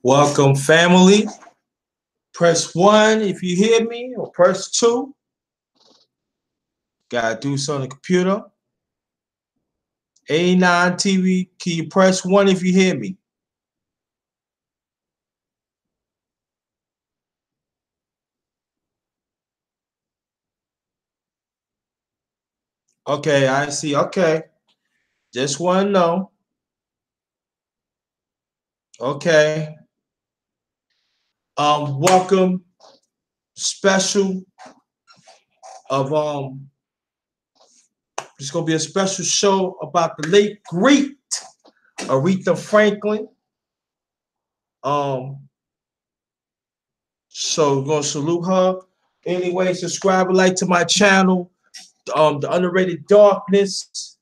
Welcome, family. Press 1 if you hear me, or press 2. Gotta do something on the computer. A9 TV, can you press 1 if you hear me? Okay, I see. Okay. Just want to know. Okay. Welcome. Special of It's gonna be a special show about the late great Aretha Franklin. Um, so we're gonna salute her. Anyway, subscribe, like to my channel, The Underrated Darkness.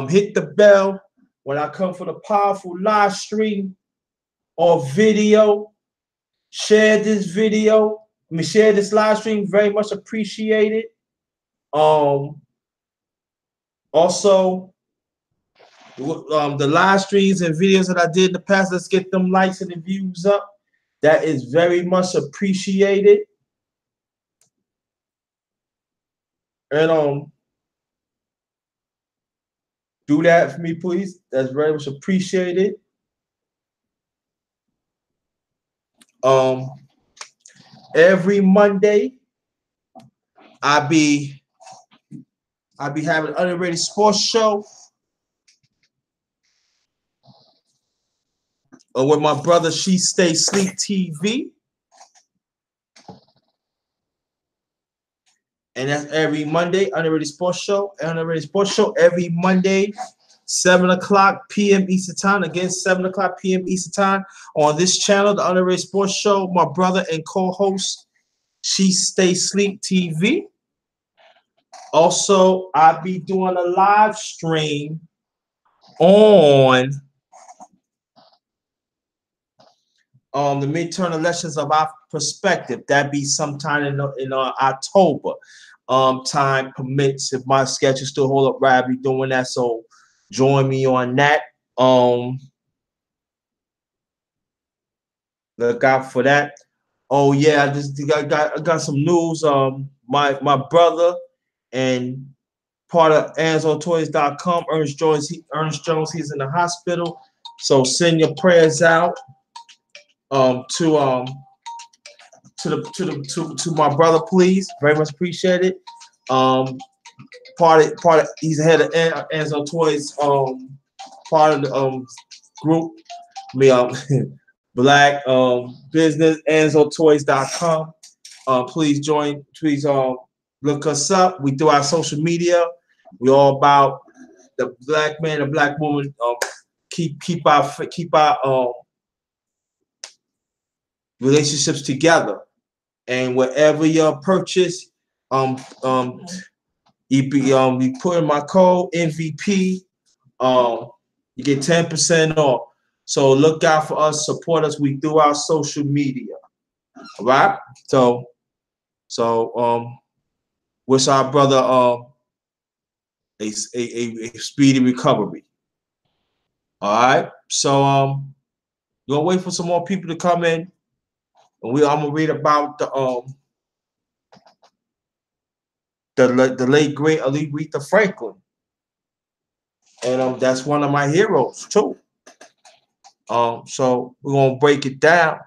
Hit the bell when I come for the powerful live stream or video. Share this video. Share this live stream. Very much appreciated. Um, Also, the live streams and videos that I did in the past, let's get them likes and the views up. That is very much appreciated. And do that for me, please. That's very much appreciated. Um, every Monday, I be having an underrated sports show with my brother. She Stay Sleep TV, and that's every Monday. Underrated sports show. Underrated sports show every Monday, 7 o'clock p.m. Eastern Time. Again, 7 o'clock p.m. Eastern Time on this channel, the Underrated Sports Show. My brother and co-host, She Stay Sleep TV. Also, I'll be doing a live stream on the midterm elections of our perspective. That be sometime in October. Time permits, if my schedule still hold up right, I'll be doing that. So join me on that. Look out for that. Oh yeah, I got some news. My brother and part of AmazonToys.com, Ernest Jones, he's in the hospital. So send your prayers out to my brother, please. Very much appreciate it. Part of he's head of Amazon Toys part of the group. Me Black business AmazonToys.com. Please join. Please look us up. We do our social media. We all about the black man and black woman. Keep our relationships together. And whatever your purchase, you put in my code MVP, you get 10% off. So look out for us, support us. We do our social media. All right. So wish our brother a speedy recovery. All right. So we're gonna wait for some more people to come in, and I'm gonna read about the late great Aretha Franklin, and that's one of my heroes too. So we're gonna break it down,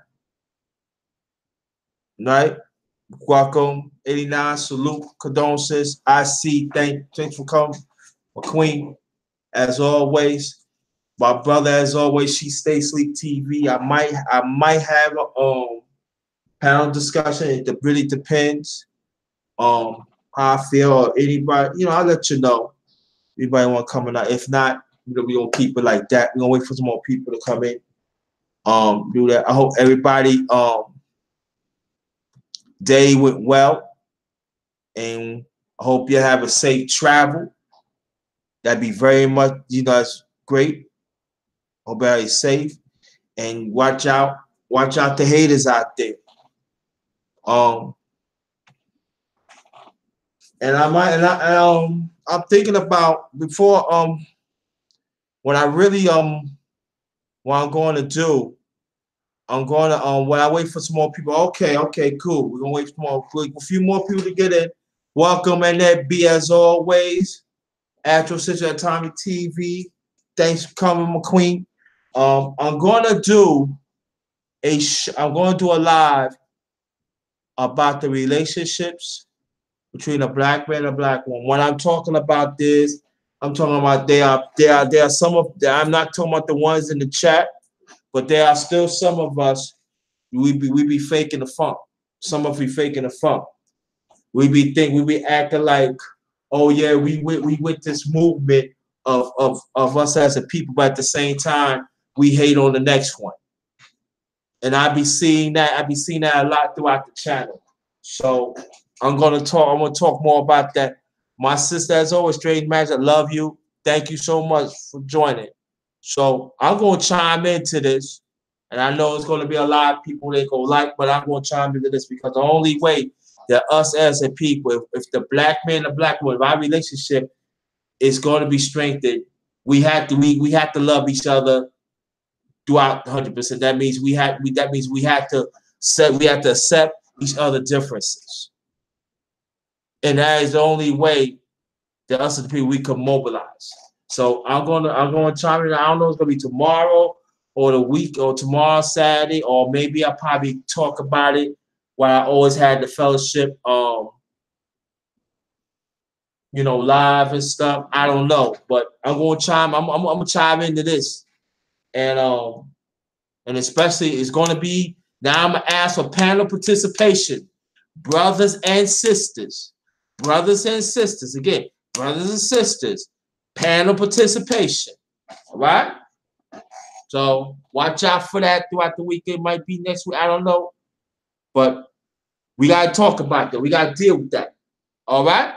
right? Welcome, 89, salute, condolences. I see. Thanks for coming, my queen. As always, my brother. As always, She Stay Sleep TV. I might have a panel discussion. It really depends how I feel, or anybody. I'll let you know. Anybody want to come or not? If not, we gonna keep it like that. We're gonna wait for some more people to come in. Do that. I hope everybody day went well, and I hope you have a safe travel. That'd be very much, that's great. Hope everybody's safe, and watch out the haters out there. Um, and I'm thinking about before what I really what I'm going to do. I'm gonna when I wait for some more people. Okay, okay, cool. We're gonna wait for a few more people to get in. Welcome, and that be as always. Astro Sister Atomic TV. Thanks for coming, McQueen. I'm gonna do I'm gonna do a live about the relationships between a black man and a black woman. When I'm talking about this, I'm talking about there are some of I'm not talking about the ones in the chat, but there are still some of us we be faking the funk. Some of we faking the funk. We be acting like, oh yeah, we with this movement of us as a people, but at the same time we hate on the next one. And I be seeing that a lot throughout the channel. So I'm gonna talk more about that. My sister, as always, Strange Magic, I love you. Thank you so much for joining. So I'm gonna chime into this, and I know it's gonna be a lot of people that go like, but I'm gonna chime into this because the only way that us as a people, if the black man and the black woman, our relationship is going to be strengthened, we have to love each other throughout 100%. That means we have to accept each other differences, and that is the only way that us as the people we can mobilize. So I'm gonna chime in. I don't know if it's gonna be tomorrow or the week or tomorrow Saturday, or maybe I'll probably talk about it while I always had the fellowship live and stuff. I don't know, but I'm gonna chime into this, and especially it's gonna be now. I'm gonna ask for panel participation, brothers and sisters, again, brothers and sisters, panel participation. All right. So watch out for that throughout the week. It might be next week. I don't know, but we gotta talk about that. We gotta deal with that. All right.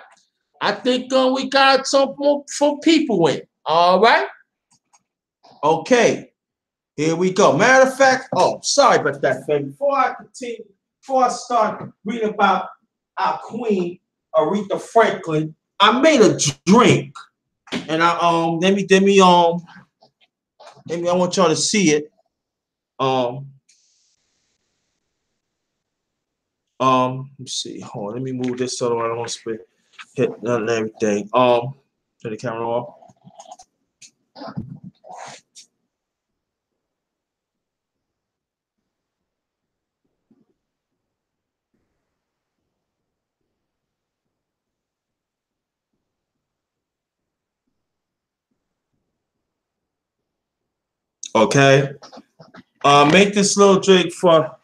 I think we got some more people in. All right. Okay. Here we go. Matter of fact, sorry about that, family. Before I start reading about our queen, Aretha Franklin, I made a drink. And I want y'all to see it. Let's see. Hold on, let me move this so I don't want to hit none and everything. Turn the camera off. Okay. Make this little drink for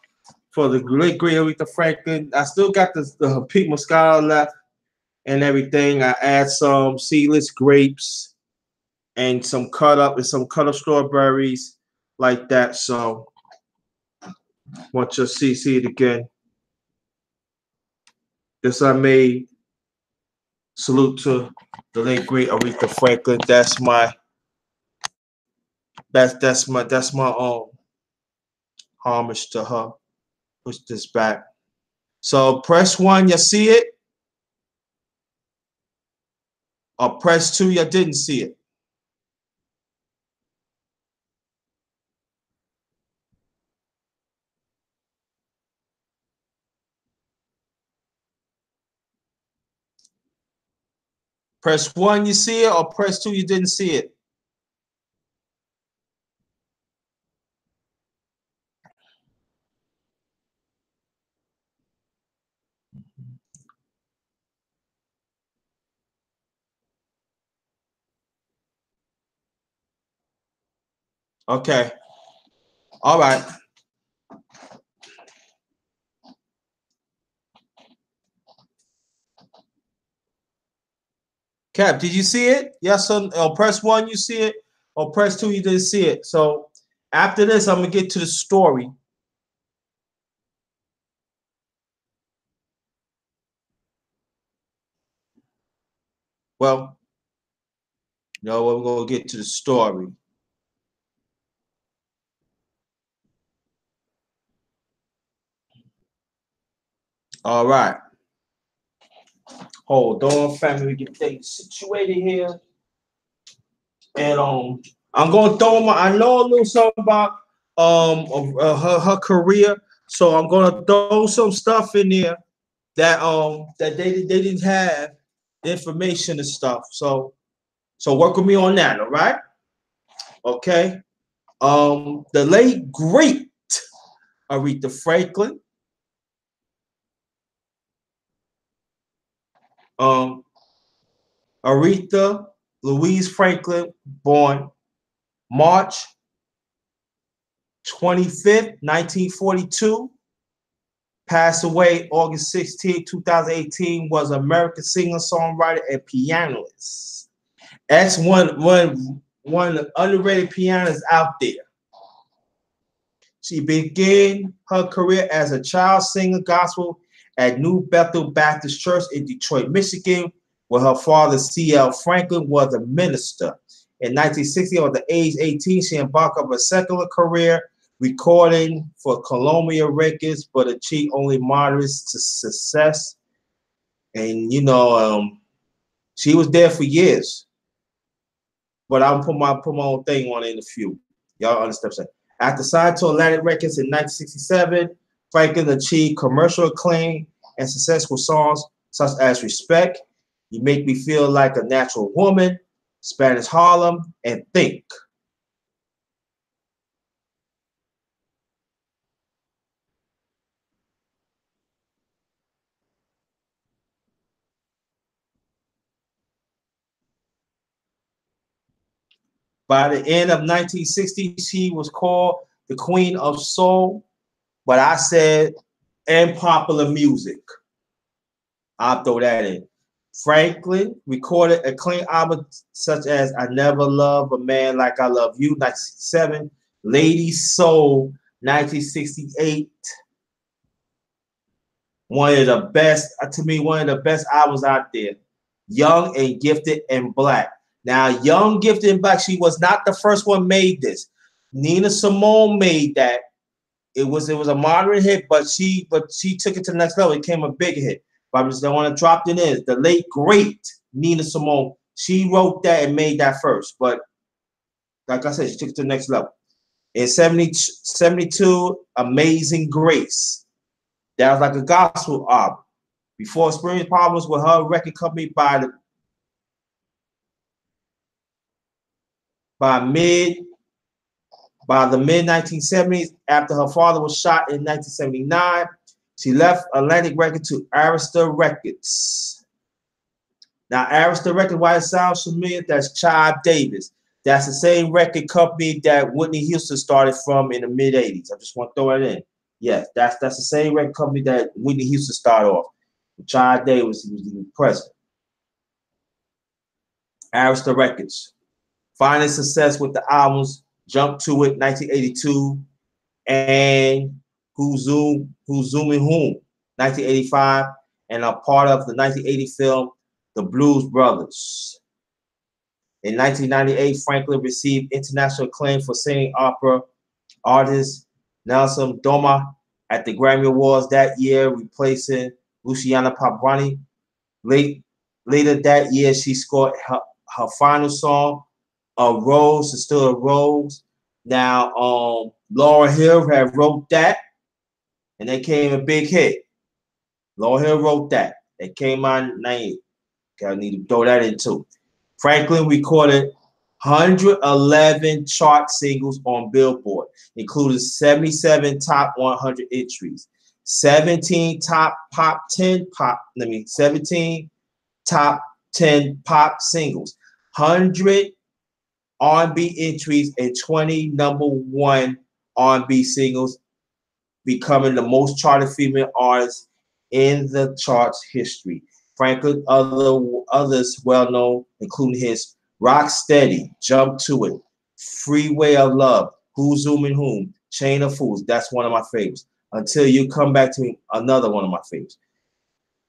the great Aretha Franklin. I still got the pink Moscato left and everything. I add some seedless grapes and some cut up strawberries like that. So once you see it again. This I made. Salute to the late great Aretha Franklin. That's my homage to her. Push this back. So press 1, you see it? Or press 2, you didn't see it. Press 1, you see it, or press 2, you didn't see it. Okay. All right. Cap, did you see it? Yes or press 1, you see it, or press 2, you didn't see it. So after this, I'm gonna get to the story. Well, no, we're gonna get to the story. All right. Hold on, family. We get things situated here. And I'm gonna throw I know a little something about her career. So I'm gonna throw some stuff in there that they didn't have information and stuff. So work with me on that, all right? Okay. The late great Aretha Franklin. Um, Aretha Louise Franklin, born March 25th, 1942, passed away August 16th, 2018, was an American singer, songwriter, and pianist. That's one of the underrated pianists out there. She began her career as a child singer gospel at New Bethel Baptist Church in Detroit, Michigan, where her father, C.L. Franklin, was a minister. In 1960, at the age 18, she embarked on a secular career, recording for Columbia Records, but achieved only moderate success. And she was there for years. But I'll put my own thing on it in a few. Y'all understand what I'm saying? After signing to Atlantic Records in 1967, Franklin achieved commercial acclaim and successful songs such as Respect, You Make Me Feel Like a Natural Woman, Spanish Harlem, and Think. By the end of 1960, she was called the Queen of Soul, but I said, and popular music. I'll throw that in. Franklin recorded acclaimed albums such as I Never Love a Man Like I Love You, 1967, Lady Soul, 1968. One of the best, to me, one of the best albums out there. Young and Gifted and Black. Now, Young, Gifted, and Black, she was not the first one made this. Nina Simone made that. It was a moderate hit, but she took it to the next level. It became a big hit. But I just don't want to drop it in. The late great Nina Simone, she wrote that and made that first. But like I said, she took it to the next level. In 72, Amazing Grace. That was like a gospel album. Before experiencing problems with her record company by mid By the mid 1970s, after her father was shot in 1979, she left Atlantic Records to Arista Records. Now, Arista Records, why it sounds familiar, that's Child Davis. That's the same record company that Whitney Houston started from in the mid 80s. I just want to throw it in. Yes, that's the same record company that Whitney Houston started off. Child Davis, he was the president. Arista Records. Finding success with the albums Jump to It, 1982, and Who's Zooming Whom, 1985, and a part of the 1980 film The Blues Brothers. In 1998, Franklin received international acclaim for singing opera artist Nelson Doma at the Grammy Awards that year, replacing Luciana Pavarotti. Later that year, she scored her final song, A Rose Is Still a Rose. Now, Laura Hill had wrote that, and they came a big hit. Laura Hill wrote that. It came out in 98. Okay, I need to throw that in too. Franklin recorded 111 chart singles on Billboard, including 77 top 100 entries, 17 top 10 pop singles, 100 R&B entries, and 20 number one R&B singles, becoming the most charted female artist in the charts history. Franklin, others well known, including his Rock Steady, Jump to It, Freeway of Love, Who's Zooming Whom, Chain of Fools. That's one of my favorites. Until You Come Back to Me, another one of my favorites.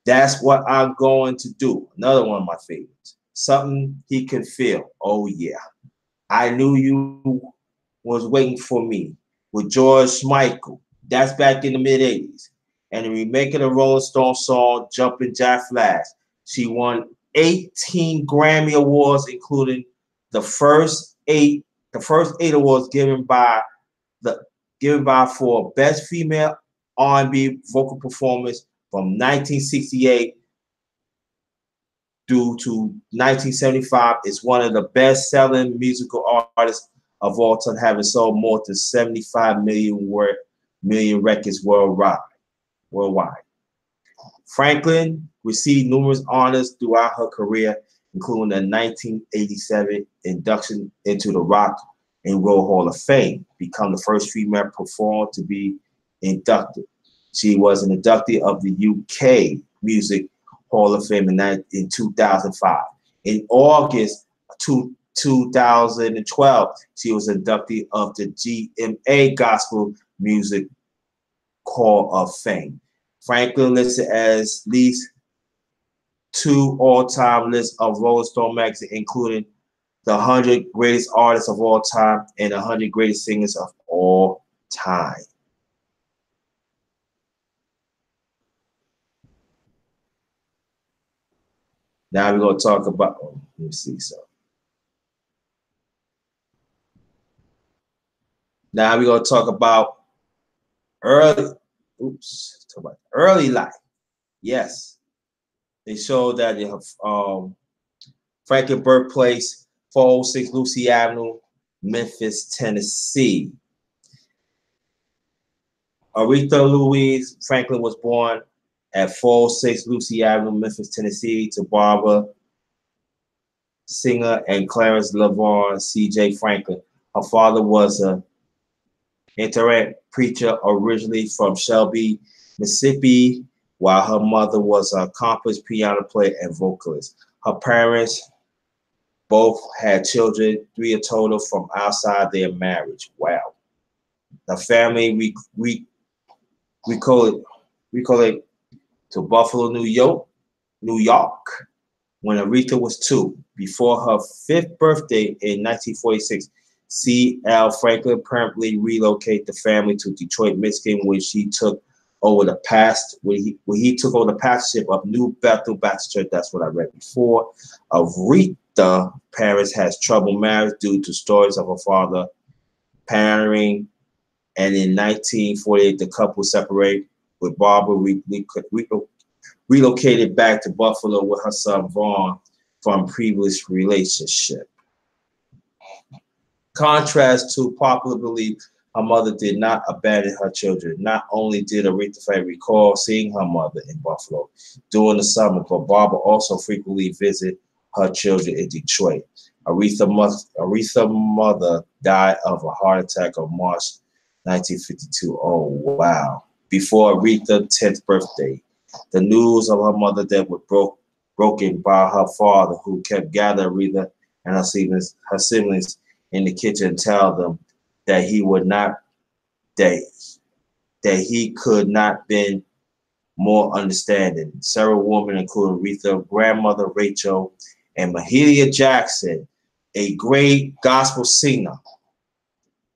That's What I'm Going to Do, another one of my favorites. Something He Can Feel. Oh yeah. I Knew You Was Waiting for Me with George Michael. That's back in the mid 80s. And the remake of the Rolling Stone song Jumpin' Jack Flash. She won 18 Grammy Awards, including the first eight awards given by the given by for Best Female R&B Vocal Performance from 1968 through to 1975. Is one of the best-selling musical artists of all time, having sold more than 75 million records worldwide. Franklin received numerous honors throughout her career, including the 1987 induction into the Rock and Roll Hall of Fame, become the first female performer to be inducted. She was an inductee of the UK Music Hall of Fame in 2005. In August 2012, she was inductee of the GMA Gospel Music Hall of Fame. Franklin listed as least 2 all-time lists of Rolling Stone magazine, including the 100 greatest artists of all time and the 100 greatest singers of all time. Now we're going to talk about, let me see so. Now we're going to talk about early life. Yes. They showed that Franklin birthplace, 406 Lucy Avenue, Memphis, Tennessee. Aretha Louise Franklin was born at 406 Lucy Avenue, Memphis, Tennessee, to Barbara Singer and Clarence LaVaughn C.J. Franklin. Her father was an itinerant preacher originally from Shelby, Mississippi, while her mother was an accomplished piano player and vocalist. Her parents both had children, 3 in total, from outside their marriage. Wow. The family we call it to Buffalo, New York, when Aretha was 2. Before her 5th birthday in 1946, C.L. Franklin permanently relocated the family to Detroit, Michigan, when he took over the pastorship of New Bethel Baptist Church. That's what I read before. Aretha parents has troubled marriage due to stories of her father parenting, and in 1948 the couple separated, with Barbara relocated back to Buffalo with her son Vaughn from previous relationship. Contrast to popular belief, her mother did not abandon her children. Not only did Aretha recall seeing her mother in Buffalo during the summer, but Barbara also frequently visited her children in Detroit. Aretha's mother died of a heart attack on March 1952. Oh, wow. Before Aretha's 10th birthday. The news of her mother's death was broken by her father, who kept gathering Aretha and her siblings in the kitchen and tell them that he could not been more understanding. Several women, including Aretha's grandmother Rachel and Mahalia Jackson, a great gospel singer,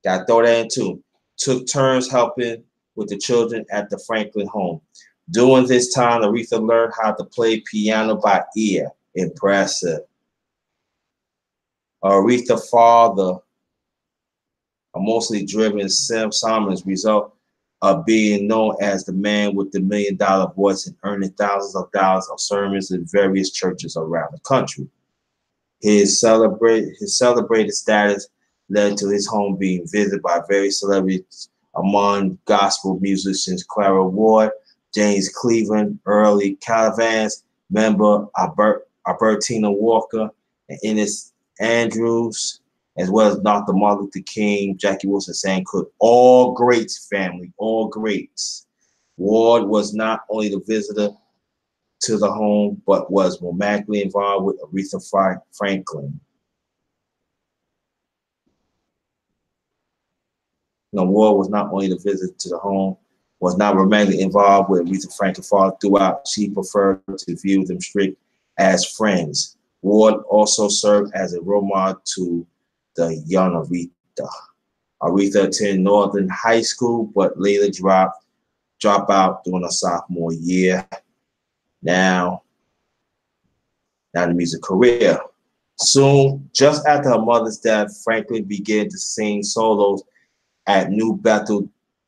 gotta throw that in too, took turns helping with the children at the Franklin home. During this time, Aretha learned how to play piano by ear. Impressive. Aretha's father, a mostly driven Sam Simons, result of being known as the man with the $1 million voice and earning thousands of dollars of sermons in various churches around the country. His celebrated status led to his home being visited by various celebrities, among gospel musicians Clara Ward, James Cleveland, Early Calavans, member Albertina Walker, and Ennis Andrews, as well as Dr. Martin Luther King, Jackie Wilson, Sam Cooke. All greats, family, all greats. Ward was not only the visitor to the home, but was romantically involved with Aretha Franklin. Ward was not only the visitor to the home, was not romantically involved with Aretha Franklin throughout. She preferred to view them strict as friends. Ward also served as a role model to the young Aretha. Aretha attended Northern High School, but later dropped out during her sophomore year. Now the music career. Soon, just after her mother's death, Franklin began to sing solos at New Bethel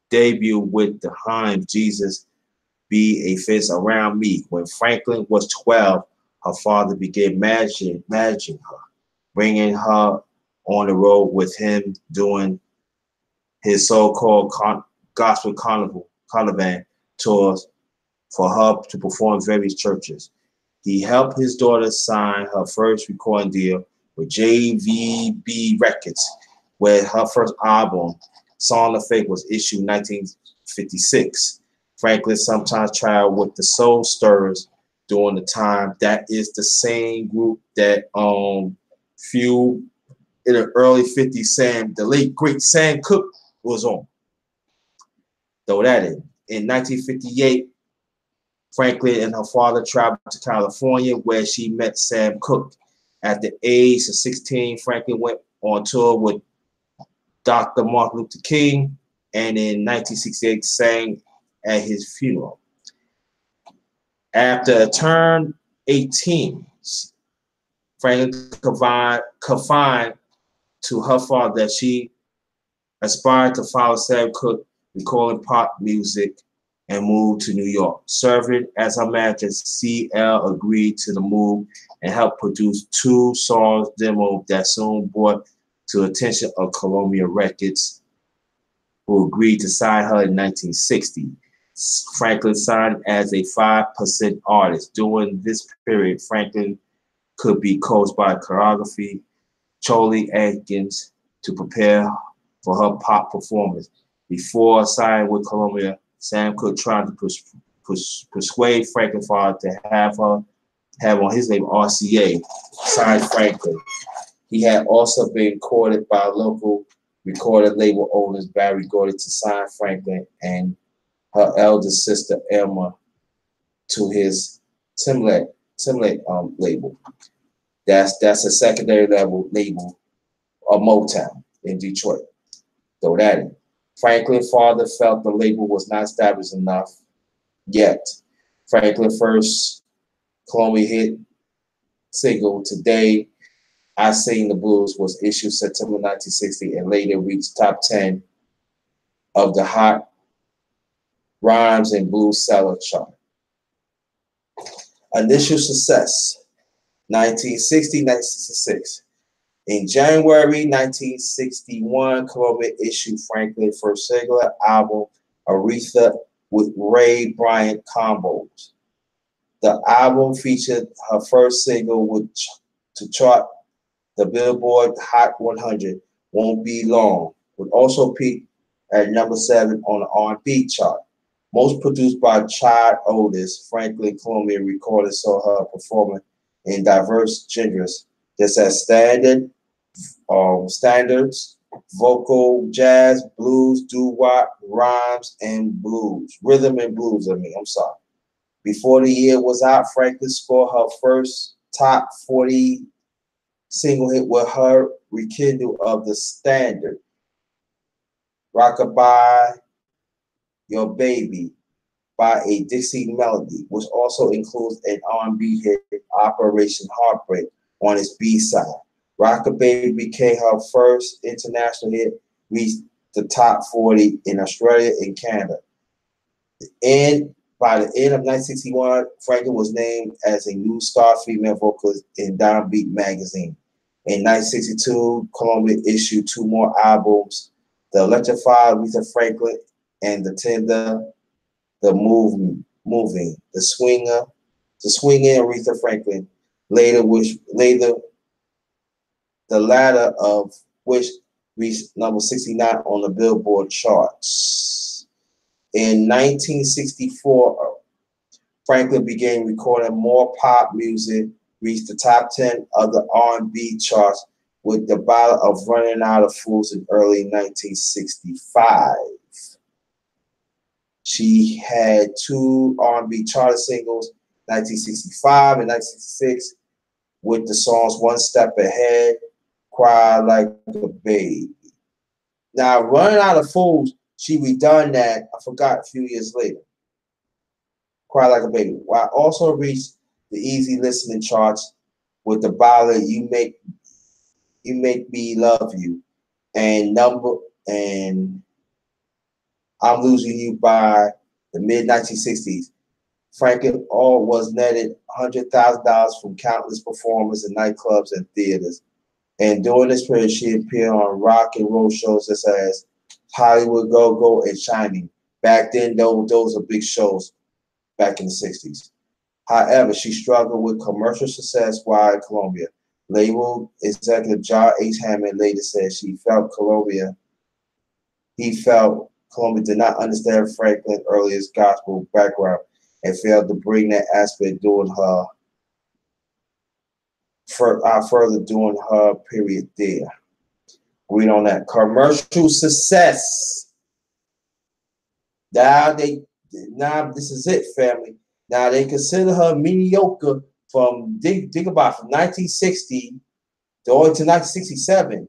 debut with the hymn Jesus Be a Fence Around Me. When Franklin was 12, her father began managing her, bringing her on the road with him doing his so-called gospel carnival tours for her to perform in various churches. He helped his daughter sign her first recording deal with JVB Records, where her first album, Song of Faith, was issued in 1956. Franklin sometimes traveled with the Soul Stirrers during the time. That is the same group that few in the early 50s, the late great Sam Cooke was on. Throw that in. In 1958, Franklin and her father traveled to California, where she met Sam Cooke. At the age of 16, Franklin went on tour with Dr. Martin Luther King, and in 1968 sang at his funeral. After turned 18, Franklin confined to her father that she aspired to follow Sam Cooke, recording pop music, and moved to New York. Serving as her manager, CL agreed to the move and helped produce 2 songs demo that soon brought to attention of Columbia Records, who agreed to sign her in 1960. Franklin signed as a 5% artist. During this period, Franklin could be coached by choreography Charlie Atkins to prepare for her pop performance. Before signing with Columbia, Sam Cooke tried to persuade Franklin's father to have on his name RCA sign Franklin. He had also been courted by local recording label owners Barry Gordy to sign Franklin and her elder sister Elma to his Timlek label. That's a secondary label of Motown in Detroit. Throw that in. Franklin's father felt the label was not established enough yet. Franklin's first Columbia hit single, Today I Sing the Blues, was issued September 1960 and later reached top 10 of the Hot Rhymes and Blues Seller chart. Initial success, 1960-1966. In January 1961, Columbia issued Franklin's first single album, Aretha, with Ray Bryant combos. The album featured her first single to chart the Billboard Hot 100, Won't Be Long, would also peak at number 7 on the R&B chart. Most produced by Chad Otis, Franklin Columbia recorded saw her performing in diverse genres, just as standards, vocal, jazz, blues, doo-wop, rhymes, and blues. Rhythm and blues, I'm sorry. Before the year was out, Franklin scored her first top 40 single hit with her rekindle of the standard, Rockabye Your Baby by a Dixie Melody, which also includes an R&B hit, Operation Heartbreak, on its B-side. Rockabye became her first international hit, reached the top 40 in Australia and Canada. And by the end of 1961, Franklin was named as a new star female vocalist in Downbeat magazine. In 1962, Columbia issued 2 more albums, The Electrified Aretha Franklin and The Tender, The Moving, The Swinging Aretha Franklin, the latter of which reached number 69 on the Billboard charts. In 1964, Franklin began recording more pop music, reached the top 10 of the R&B charts with the Ballad of Running Out of Fools in early 1965. She had 2 R&B charted singles, 1965 and 1966, with the songs One Step Ahead, Cry Like a Baby. Now, Running Out of Fools, she redone that, I forgot, a few years later. Cry Like a Baby. While also reached the easy listening charts with the ballad You Make Me Love You and I'm Losing You by the mid-1960s. Franklin All was netted $100,000 from countless performers in nightclubs and theaters. And during this period, she appeared on rock and roll shows such as Hollywood Go Go and Shining. Back then, those were big shows back in the 60s. However, she struggled with commercial success while in Colombia. Label executive John H. Hammond later said he felt Colombia did not understand Franklin's earliest gospel background and failed to bring that aspect during her further during her period there. Agreed on that. Commercial success. Now this is it, family. Now they consider her mediocre from think about from 1960 to all to 1967.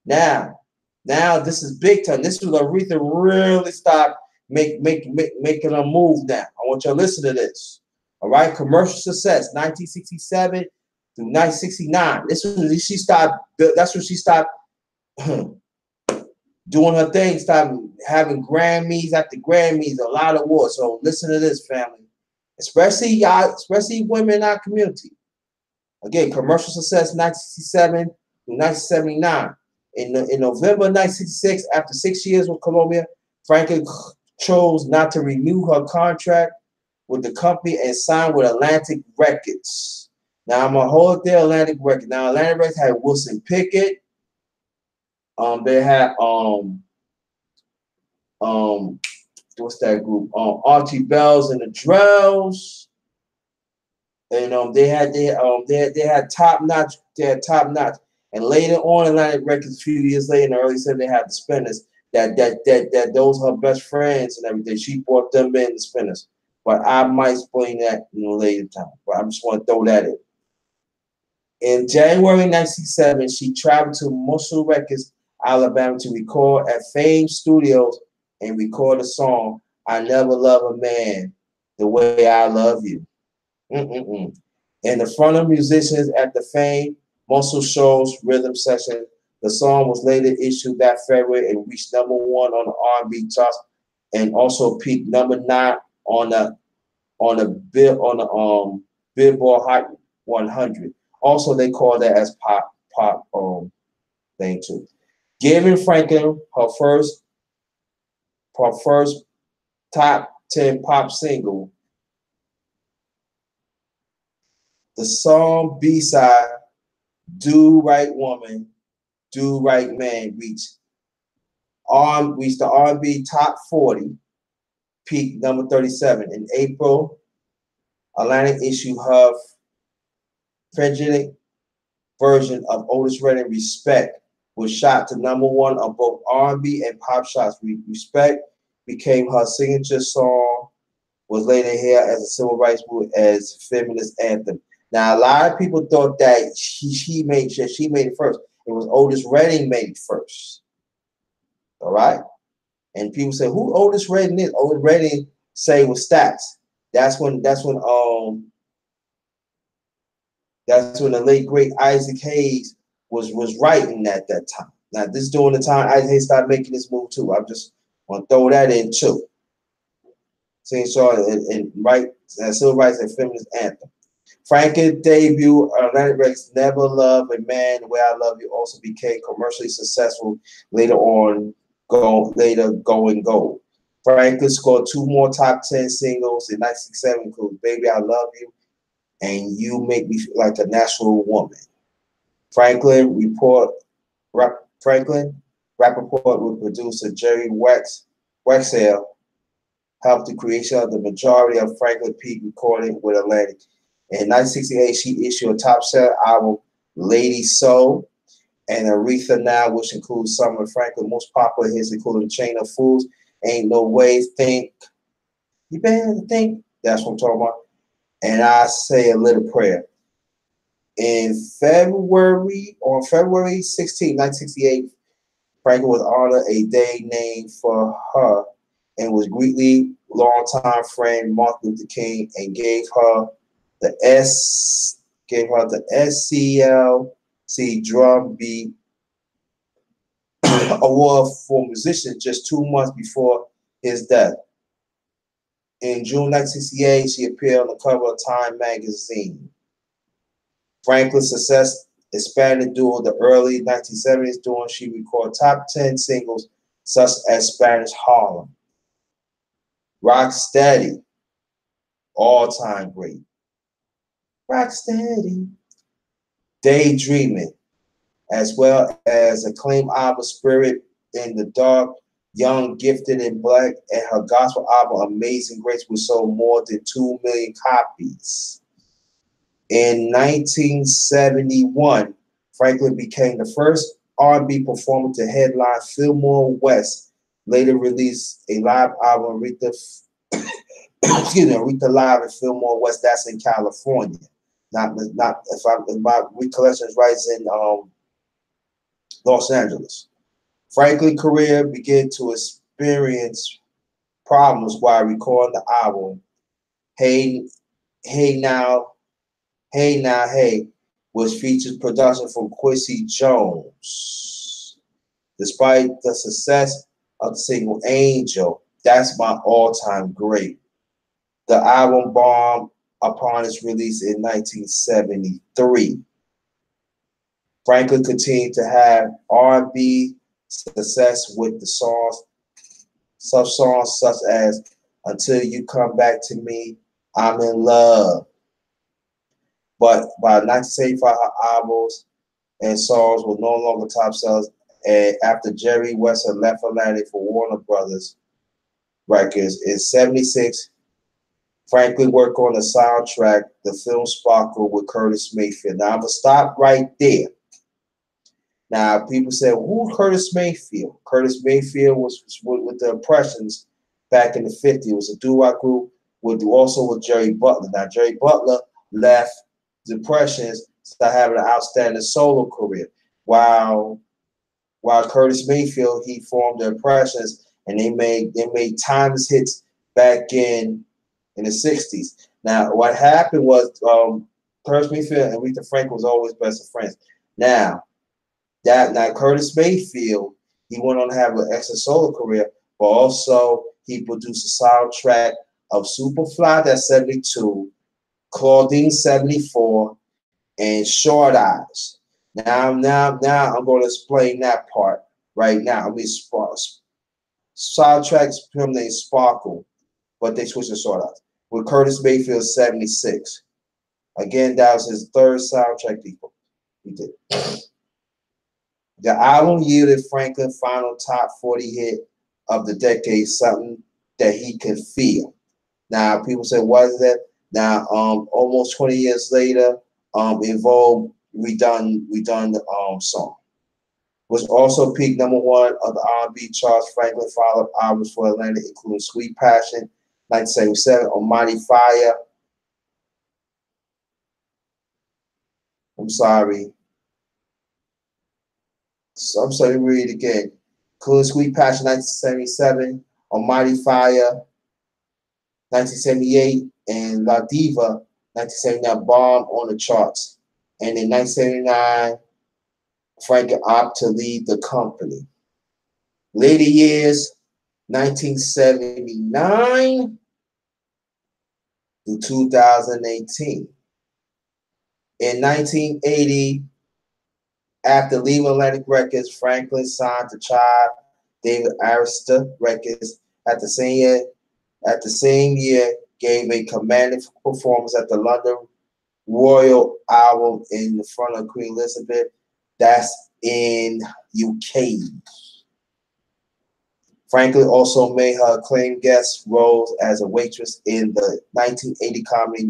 Now this is big time. This was Aretha really start making a move now. I want you to listen to this. All right, commercial success, 1967 through 1969. This was she started. That's when she started doing her thing. Started having Grammys after Grammys, a lot of awards. So listen to this, family, especially y'all, especially women in our community. Again, commercial success, 1967 through 1979. In November 1966, after 6 years with Columbia, Franklin chose not to renew her contract with the company and signed with Atlantic Records. Now I'm gonna hold there, Atlantic Records. Now Atlantic Records had Wilson Pickett. They had what's that group? Archie Bells and the Drells. And they had top notch. They had top notch. And later on, Atlantic Records, a few years later, in the early 70s, they had the Spinners. That those her best friends and everything. She brought them in, the Spinners. But I might explain that in a later time. But I just want to throw that in. In January 1967, she traveled to Mosul Records, Alabama, to record at Fame Studios and record a song, "I Never Love a Man the Way I Love You." In the front of musicians at the Fame Mosul Show's rhythm session, the song was later issued that February and reached #1 on the R&B charts, and also peaked #9 on the Billboard Hot 100. Also, they call that as pop thing too. Giving Franklin her first top 10 pop single. The song B-side, "Do Right Woman, Do Right Man," reached the R&B top 40, peaked #37. In April, Atlantic issued her Frederick version of Otis Redding, "Respect," was shot to #1 on both R&B and pop charts. "Respect" became her signature song, was later hailed as a civil rights movement as feminist anthem. Now, a lot of people thought that she made it first. It was Otis Redding made it first. All right? And people say, who Otis Redding is? Otis Redding say with Stats. That's when the late great Isaac Hayes was writing at that time. Now, this is during the time Isaac Hayes started making this move too. I just want to throw that in too. Saying so and right civil rights and feminist anthem. Franklin's debut Atlantic Records, "Never Love a Man the Way I Love You," also became commercially successful later on, going gold. Franklin scored 2 more top 10 singles in 1967, including "Baby I Love You" and "You Make Me Feel Like a Natural Woman." Franklin Rappaport with producer Jerry Wexell helped the creation of the majority of Franklin Peak recording with Atlantic. In 1968, she issued a top-selling album, "Lady Soul," and Aretha Now, which includes some of Franklin's most popular hits, including "Chain of Fools," "Ain't No Way," "Think," "You Better Think," that's what I'm talking about, and "I Say a Little Prayer." On February 16, 1968, Franklin was honored a day named for her and was greatly longtime friend Martin Luther King and gave her the SCLC Drum Beat Award for musician just 2 months before his death. In June 1968, she appeared on the cover of Time magazine. Franklin's success expanded during the early 1970s, during she recorded top 10 singles such as Spanish Harlem, Rock Steady, all-time great, Rock Steady, Daydreaming, as well as acclaimed album Spirit in the Dark, Young, Gifted, and Black, and her gospel album Amazing Grace, which sold more than 2 million copies. In 1971, Franklin became the first R&B performer to headline Fillmore West. Later released a live album, Aretha, Aretha Live in Fillmore West. That's in California. Not if my recollection is right, it's in Los Angeles. Franklin's career began to experience problems while recording the album Hey Now, Hey, which features production from Quincy Jones. Despite the success of the single Angel, that's my all-time great. The album bombed upon its release in 1973. Franklin continued to have R&B success with the songs such as Until You Come Back to Me, I'm in Love. But by 1975, her albums and songs were no longer top sellers. And after Jerry West left Atlantic for Warner Brothers Records in '76, Franklin worked on the soundtrack, the film Sparkle with Curtis Mayfield. Now I'm gonna stop right there. Now people say, who's Curtis Mayfield? Curtis Mayfield was with the Impressions back in the '50s. It was a doo-wop group also with Jerry Butler. Now Jerry Butler left the Impressions, started having an outstanding solo career. While Curtis Mayfield, he formed the Impressions, and they made timeless hits back in the '60s. Now, what happened was Curtis Mayfield and Aretha Franklin was always best of friends. Now Curtis Mayfield, he went on to have an excellent solo career, but also he produced a soundtrack of Superfly, that's '72, Claudine '74, and Short Eyes. Now I'm going to explain that part right now. I mean, soundtracks film named Sparkle, but they switched to Short Eyes with Curtis Mayfield '76. Again, that was his third soundtrack he did. The album yielded Franklin final top 40 hit of the decade, Something That He Could Feel. Now people say, what is that? Now almost 20 years later, In Vogue redone the song. Was also peaked #1 of the R&B charts. Franklin followed albums for Atlanta, including Sweet Passion, 1977, Almighty Fire. I'm sorry, read it again. Including Sweet Passion, 1977, Almighty Fire, 1978, and La Diva, 1979, bombed on the charts. And in 1979, Franklin opted to leave the company. Later years, 1979 to 2018. In 1980, after leaving Atlantic Records, Franklin signed to Child David Arista Records. At the same year, gave a commanding performance at the London Royal Album in the front of Queen Elizabeth. That's in UK. Franklin also made her acclaimed guest roles as a waitress in the 1980 comedy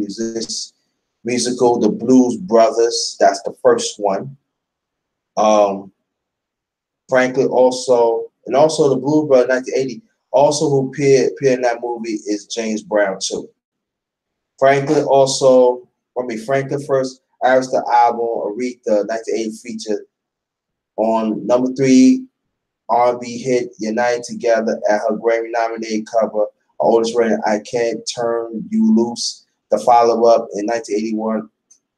musical The Blues Brothers. That's the first one. Franklin also The Blues Brothers 1980. Also who appeared in that movie is James Brown too. Franklin first Arista album, Aretha, 1980, featured on #3 R&B hit United Together at her Grammy-nominated cover. Oldest rating, I Can't Turn You Loose. The follow-up in 1981,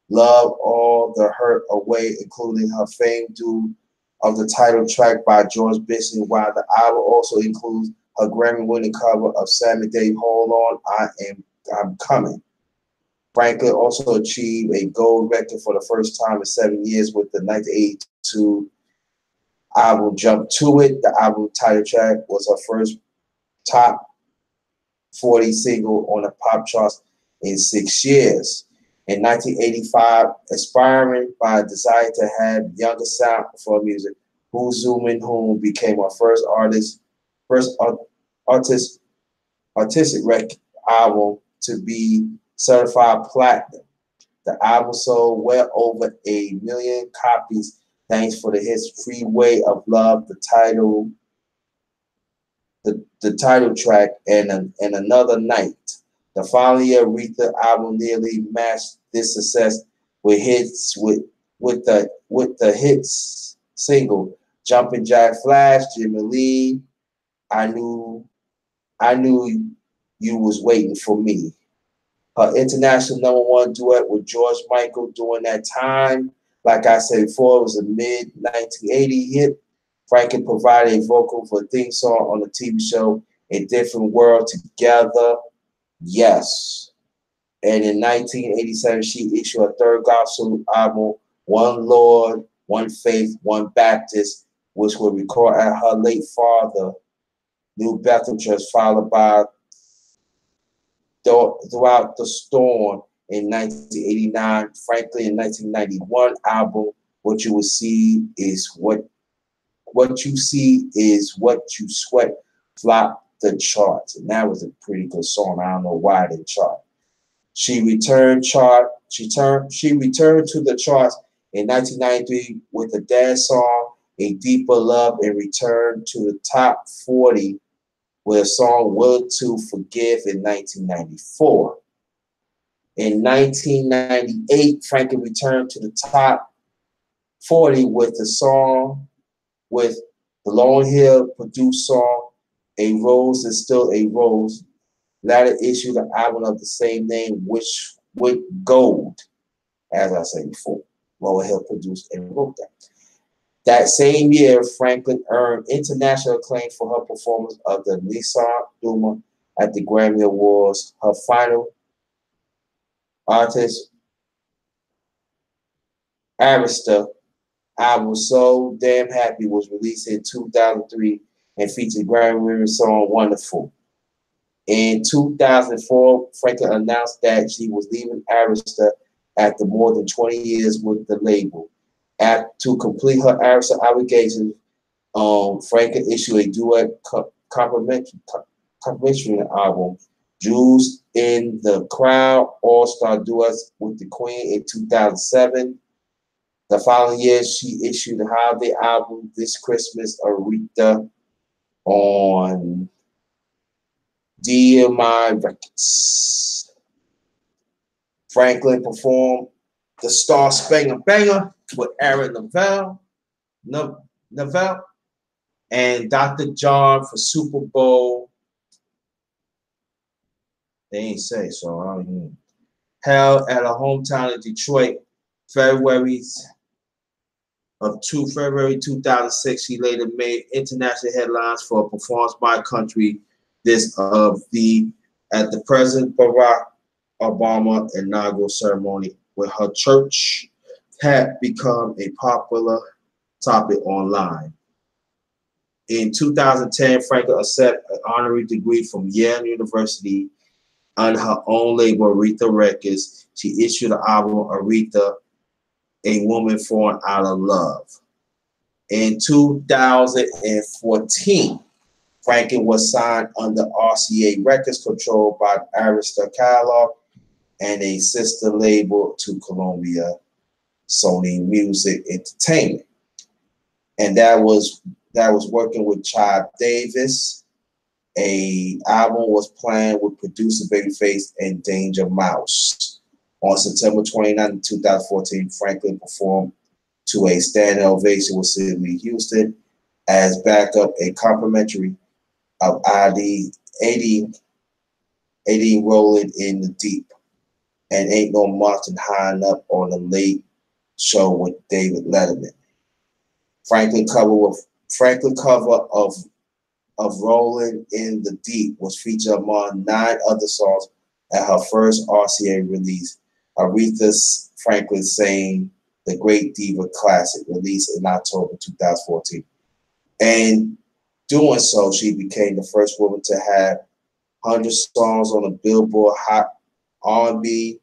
Love All the Hurt Away, including her famed duet of the title track by George Benson, while the album also includes her Grammy-winning cover of Sammy Davis' "Hold On, I'm Coming." Franklin also achieved a gold record for the first time in 7 years with the 1982 album "Jump to It." The album title track was her first top 40 single on the pop charts in 6 years. In 1985, inspired by a desire to have younger sound for music, Who's Zooming Whom became her first artistic record album to be certified platinum. The album sold well over 1 million copies thanks for the hits "Freeway of Love," the title track, and Another Night. The following year, Aretha album nearly matched this success with the hits single "Jumpin' Jack Flash," "Jimmy Lee," I knew you was waiting for me. Her international #1 duet with George Michael during that time, like I said before, it was a mid-1980 hit. Franklin provided a vocal for a theme song on the TV show A Different World Together. Yes. And in 1987, she issued a third gospel album, One Lord, One Faith, One Baptist, which was recorded at her late father, New Bethel Church, followed by Throughout the Storm in 1989. Franklin in 1991 album, What You Will See Is What You See Is What You Sweat, flopped the charts. And that was a pretty good song. I don't know why they chart. She returned to the charts in 1993 with the dance song A Deeper Love, and returned to the top 40 with a song Will to Forgive in 1994. In 1998, Franklin returned to the top 40 with the song with the Lauryn Hill produced song A Rose Is Still a Rose. Later issued an album of the same name, which with gold, as I said before. Lauryn Hill produced and wrote that. That same year, Franklin earned international acclaim for her performance of the Nissan Duma at the Grammy Awards. Her final artist, Aretha album, So Damn Happy, was released in 2003 and featured Grammy-winning song Wonderful. In 2004, Franklin announced that she was leaving Aretha after more than 20 years with the label. To complete her Aretha obligations, Franklin issued a duet complimentary album, Jewels in the Crowd, All-Star Duets with the Queen in 2007. The following year, she issued the holiday album, This Christmas, Aretha, on DMI Records. Franklin performed the Star Spangled Banger with Aaron Neville and Dr. John for Super Bowl. They ain't say, so I don't even. Held at her hometown in Detroit, February 2006. She later made international headlines for a performance by country disc at the President Barack Obama inaugural ceremony, where her church had become a popular topic online. In 2010, Franklin accepted an honorary degree from Yale University under her own label, Aretha Records. She issued the album Aretha, A Woman Falling Out of Love. In 2014, Franklin was signed under RCA Records, controlled by Arista Catalog, and a sister label to Columbia Sony Music Entertainment. And that was working with Chad Davis. A album was planned with producer Babyface and Danger Mouse. On September 29, 2014, Franklin performed to a standing ovation with Sidney Houston as backup, a complimentary of ID 80 Rolling in the Deep, and Ain't No Mountain High Enough on the Late Show with David Letterman. Franklin cover of of Rolling in the Deep was featured among 9 other songs at her first RCA release. Aretha Franklin sang the Great Diva Classic, released in October 2014. And doing so, she became the first woman to have 100 songs on the Billboard Hot R&B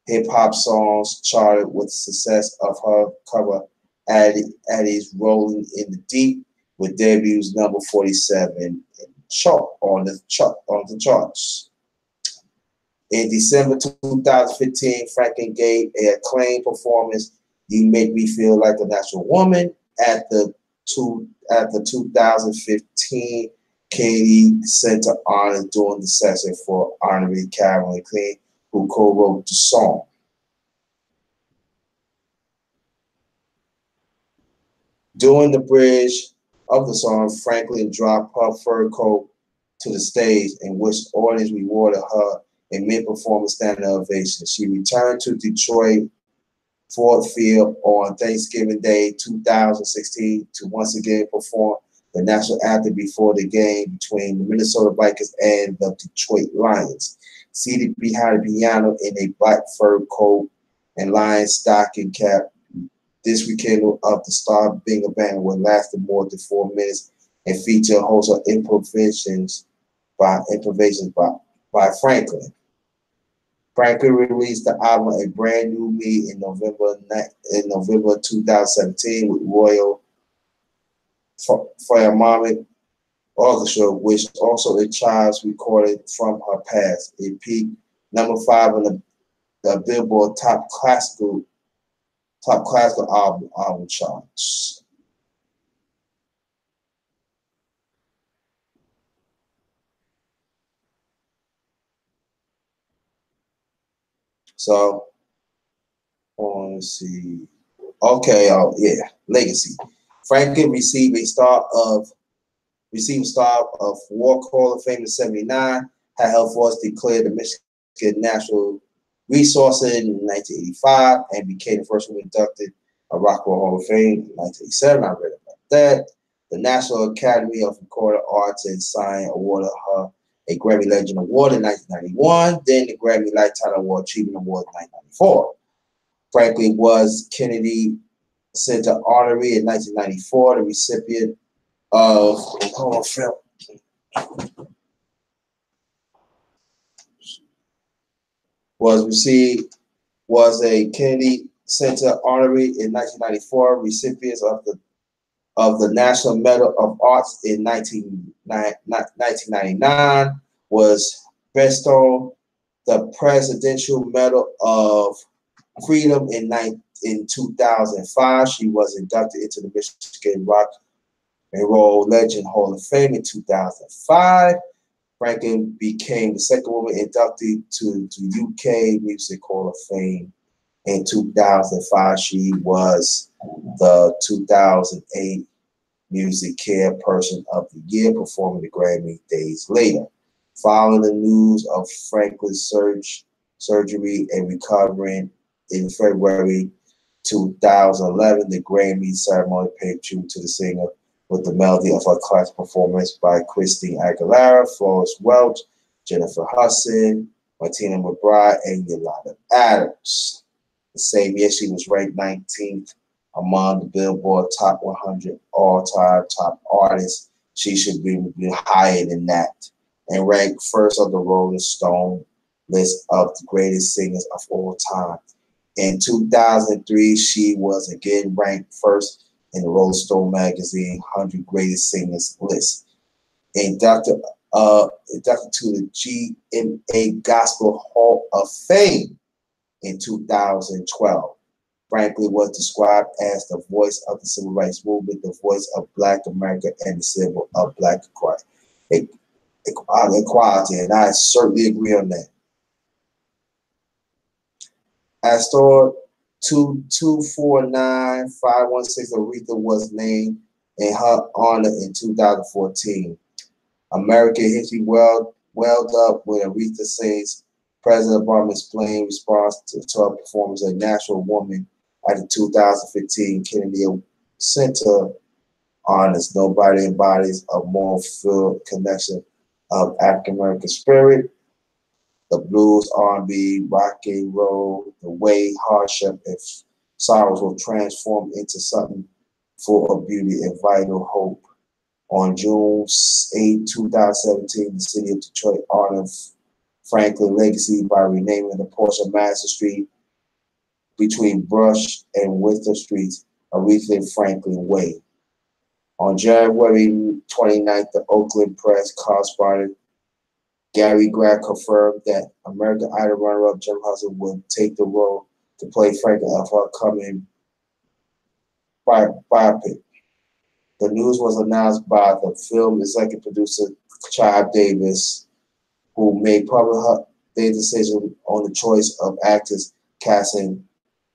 hip hop songs charted with the success of her cover Addie's Rolling in the Deep, with debuts number 47 on the charts. In December 2015, Franklin gave an acclaimed performance, "You Make Me Feel Like a Natural Woman," at the 2015 Kennedy Center Honors during the session for honoring Carolyn Clean, who co-wrote the song. During the bridge of the song, Franklin dropped her fur coat to the stage, in which the audience rewarded her a mid-performance standing ovation. She returned to Detroit Ford Field on Thanksgiving Day 2016 to once again perform the national anthem before the game between the Minnesota Vikings and the Detroit Lions. Seated behind the piano in a black fur coat and lion stocking cap, this rekindle of the Star Bingo Band will last more than 4 minutes and feature a host of improvisations by Franklin. Franklin released the album A Brand New Me in November 2017 with Royal Philharmonic Orchestra, which also a child's recorded from her past. It peaked number 5 on the Billboard Top Classical album charts. So, let's see. Okay, legacy. Franklin received a Star of War Hall of Fame in '79. Had her force declared the Michigan Natural Resource in 1985, and became the first woman inducted a Rock and Roll Hall of Fame in 1987. I read about that. The National Academy of Recording Arts and Science awarded her a Grammy Legend Award in 1991, then the Grammy Lifetime Award Achievement Award in 1994. Franklin was Kennedy Center honoree in 1994, the recipient of was a Kennedy Center honoree in 1994, recipients of the National Medal of Arts in 1999, was bestowed the Presidential Medal of Freedom in 2005. She was inducted into the Michigan Rock and Roll Legend Hall of Fame in 2005. Franklin became the second woman inducted to UK Music Hall of Fame in 2005. She was the 2008 Music Care Person of the Year, performing the Grammy days later. Following the news of Franklin's surgery and recovering in February 2011, the Grammy ceremony paid tribute to the singer with the melody of her classic performance by Christina Aguilera, Florence Welch, Jennifer Hudson, Martina McBride, and Yolanda Adams. The same year, she was ranked 19th among the Billboard Top 100 all-time top artists. She should be higher than that, and ranked first on the Rolling Stone list of the greatest singers of all time. In 2003, she was again ranked first in the Rolling Stone magazine 100 Greatest Singers list. Inducted to the GMA Gospel Hall of Fame in 2012. Franklin was described as the voice of the civil rights movement, the voice of Black America, and the symbol of Black equality, and I certainly agree on that. Astor 2249516 Aretha was named in her honor in 2014. American History welled up when Aretha sings President Obama explained response to her performance as a natural woman at the 2015 Kennedy Center honest. Nobody embodies a more filled connection of African American spirit. The blues, R&B, rock and roll, the way hardship and sorrows will transform into something full of beauty and vital hope. On June 8, 2017, the city of Detroit honored Franklin legacy by renaming the portion of Madison Street between Brush and Winter Streets Aretha Franklin Way. On January 29th, the Oakland Press correspondent Gary Graff confirmed that American Idol runner-up Jim Hudson would take the role to play Franklin of her coming biopic. The news was announced by the film executive producer Chad Davis, who made public their decision on the choice of actors casting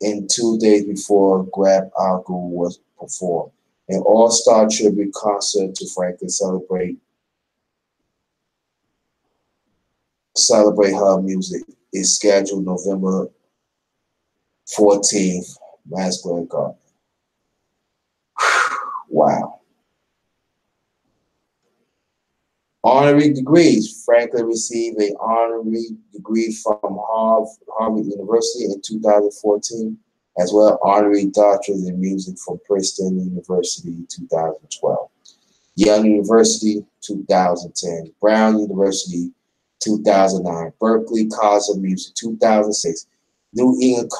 in 2 days before Graff album was performed. An all-star tribute concert to Franklin celebrate her music is scheduled November 14th, Madison Square Garden. Wow. Honorary degrees. Franklin received an honorary degree from Harvard University in 2014, as well as honorary doctorate in music from Princeton University 2012, Yale University 2010, Brown University 2009, Berklee College of Music 2006, New England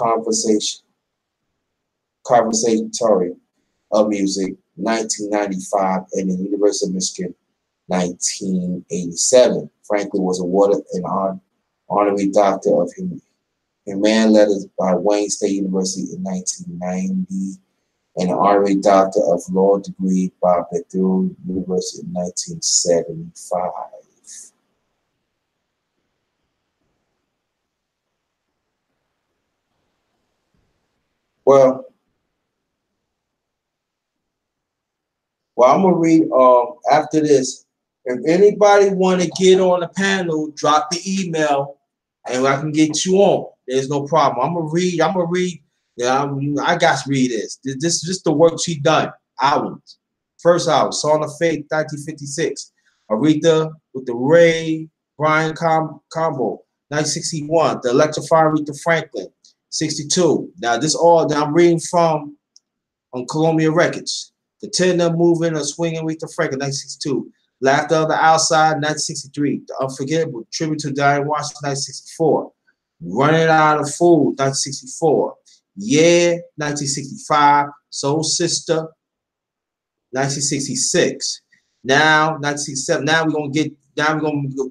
Conservatory of Music 1995, and the University of Michigan 1987. Franklin was awarded an honorary Doctor of Humane Letters by Wayne State University in 1990, and an honorary Doctor of Law degree by Bethune University in 1975. Well, I'm gonna read after this. If anybody want to get on the panel, drop the email, and I can get you on. There's no problem. I'm gonna read. Yeah, I got to read this. This is just the work she done. Albums. First album, Song of Faith, 1956. Aretha with the Ray Brian combo, 1961. The Electrifying Aretha Franklin, 62. Now this all that I'm reading from on Columbia Records. The Tender Moving or Swinging Aretha Franklin, 1962. Laughter on the Outside, 1963. The Unforgettable, Tribute to Diane Washington, 1964. Running Out of Food, 1964. Yeah, 1965. Soul Sister, 1966. Now, 1967. Now we're gonna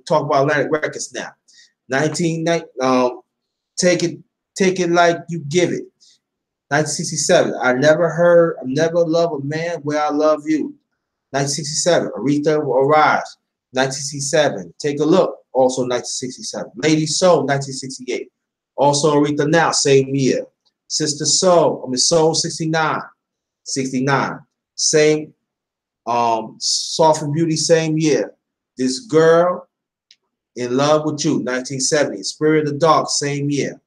talk about Atlantic Records now. Take It Like You Give It. 1967. I Never Love a Man Where I Love You. 1967. Aretha Arise. 1967. Take a Look. Also 1967. Lady Soul. 1968. Also Aretha Now. Same year. Sister Soul. Soul 69. 69. Same. Soft and Beauty. Same year. This Girl in Love with You. 1970. Spirit of the Dark. Same year.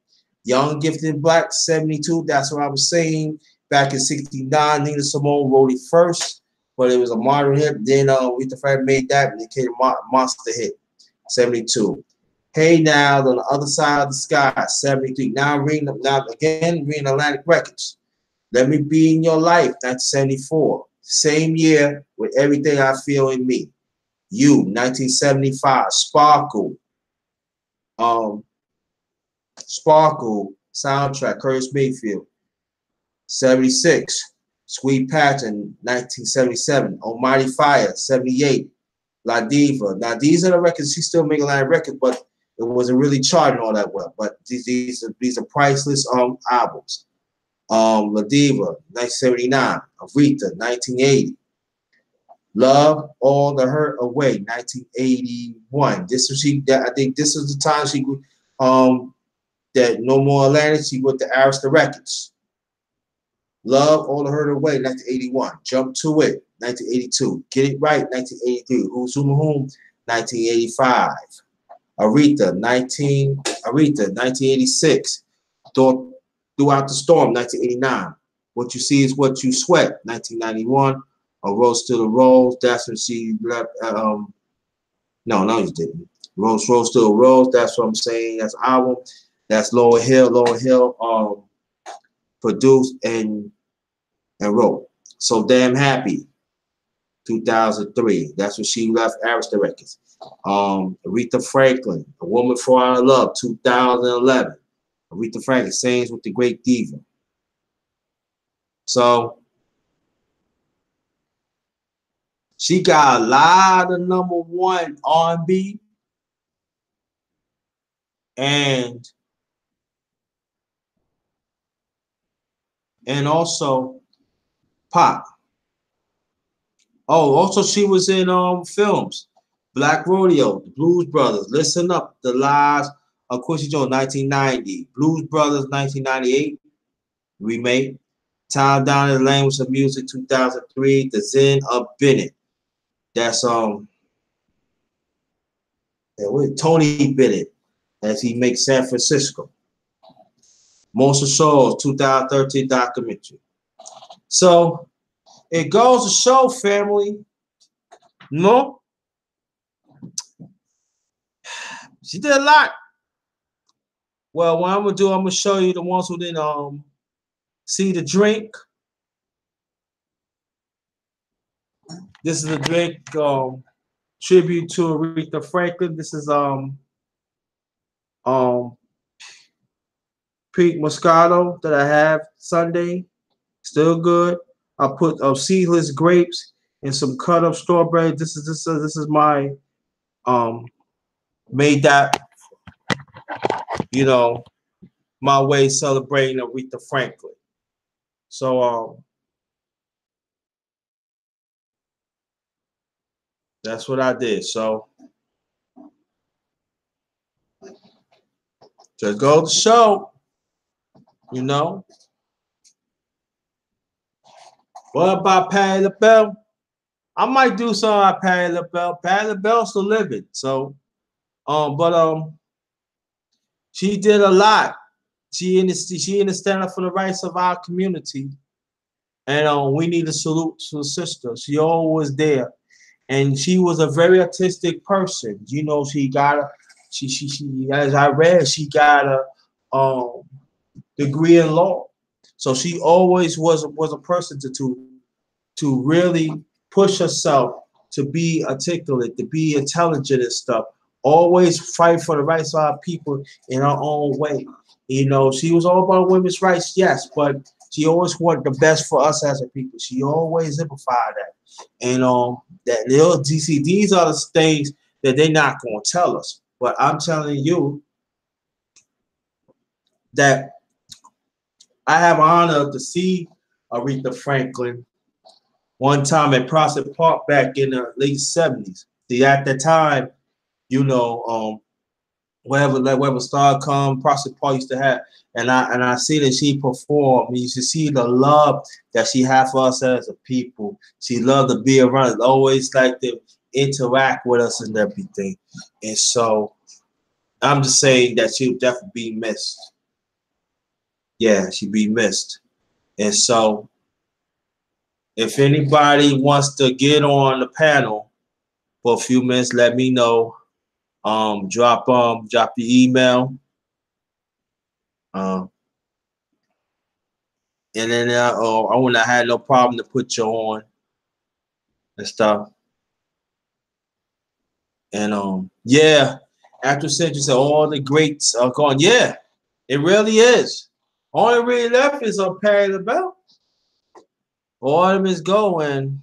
Young Gifted Black, 72. That's what I was saying. Back in 69, Nina Simone wrote it first, but it was a modern hit. Then Aretha Franklin made that, and it became a monster hit. 72. Hey Now, on the Other Side of the Sky, 73. Now reading Atlantic Records. Let Me Be in Your Life, 1974. Same year with Everything I Feel in Me. You, 1975. Sparkle soundtrack, Curtis Mayfield. 76. Sweet Passion, 1977. Almighty Fire, 78. La Diva. Now these are the records. She's still making a lot of records, but it wasn't really charting all that well. But these are priceless albums. La Diva, 1979. Aretha, 1980. Love All the Hurt Away, 1981. I think this is the time she that No More Atlantic, she went to Arista Records. Love All the Hurt Away, 1981. Jump to It, 1982. Get It Right, 1983. Who's Whom, 1985. Aretha, 1986. Throughout the Storm, 1989. What You See Is What You Sweat, 1991. A Rose to the Rose. That's when she left. No, you didn't. Rose to the Rose. That's what I'm saying. That's the album. That's Lauryn Hill. Lauryn Hill produced and wrote. So Damn Happy, 2003. That's when she left Arista Records. Aretha Franklin, A Woman for Our Love, 2011. Aretha Franklin sings with the Great Diva. So she got a lot of #1 R&B and also pop. Oh, also she was in films. Black Rodeo, The Blues Brothers, Listen Up, The Lives of Quincy Jones, 1990. Blues Brothers, 1998, remake. Time Down in the Language of Music, 2003. The Zen of Bennett. That's Tony Bennett as he makes San Francisco. Most of Souls, 2013 documentary. So it goes to show, family, no, she did a lot. Well, what I'm gonna do, I'm gonna show you the ones who didn't see the drink. This is a drink tribute to Aretha Franklin. This is Pete Moscato that I have Sunday. Still good. I put seedless grapes and some cut up strawberry. This is my made that, my way celebrating Aretha Franklin. So that's what I did. So just go to the show, What about Patti LaBelle? I might do something on Patti LaBelle. Patti LaBelle's still living. So but she did a lot. She in the stand up for the rights of our community. And we need to salute to the sister. She always there. And she was a very artistic person. She got she as I read, she got a degree in law. So she always was a person to really push herself, to be articulate, to be intelligent and stuff. Always fight for the rights of our people in her own way. She was all about women's rights, yes, but she always wanted the best for us as a people. She always exemplified that. And these are the things that they're not going to tell us. But I'm telling you that I have an honor to see Aretha Franklin one time at Prospect Park back in the late 70s. See, at that time, wherever Star come, Prospect Park used to have, and I see that she performed. You should see the love that she had for us as a people. She loved to be around, always like to interact with us and everything. And so I'm just saying that she'll definitely be missed. Yeah, she'd be missed. And so if anybody wants to get on the panel for a few minutes, let me know. Drop your email. And then I wouldn't have had no problem to put you on and stuff. And yeah, after Century said all the greats are gone. Yeah, it really is. Only really left is Patti LaBelle. All of them is going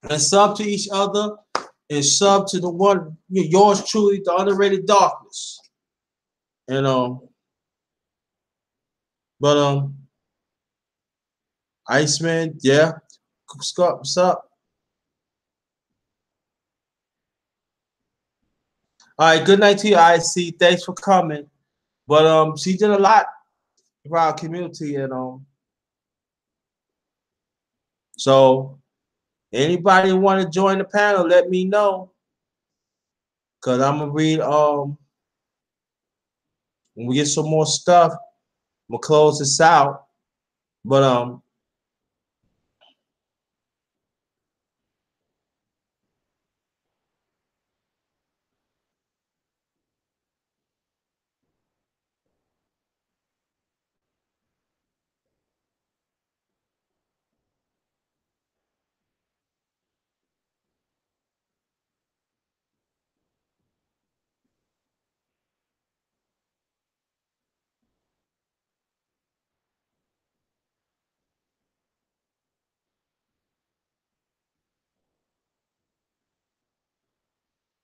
and sub to each other and sub to the one yours truly, the underrated darkness. And but Iceman, yeah. Scott, what's up? All right, good night to you, IC. Thanks for coming. But she did a lot for our community, and so anybody want to join the panel, let me know. Cause I'm gonna read when we get some more stuff, I'm gonna close this out. But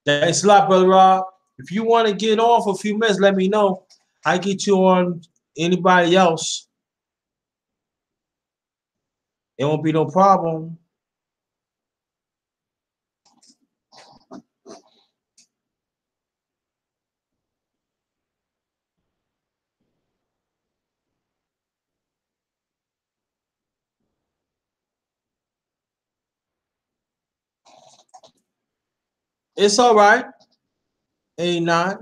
Thanks a lot, Brother Rob. If you want to get on for a few minutes, let me know. I get you on anybody else. It won't be no problem. It's all right. Ain't not.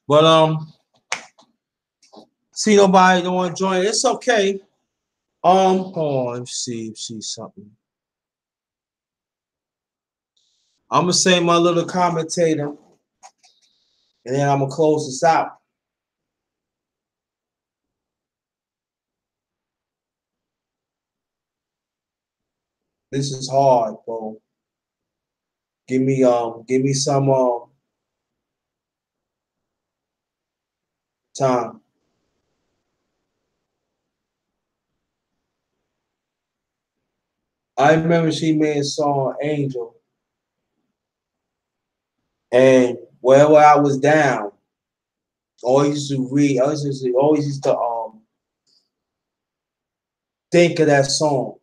But see nobody don't want to join. It's okay. Hold on, let's see something. I'm gonna say my little commentator, and then I'm gonna close this out. This is hard, bro. Give me some time. I remember she made a song Angel, and wherever I was down, always used to read, always used to think of that song.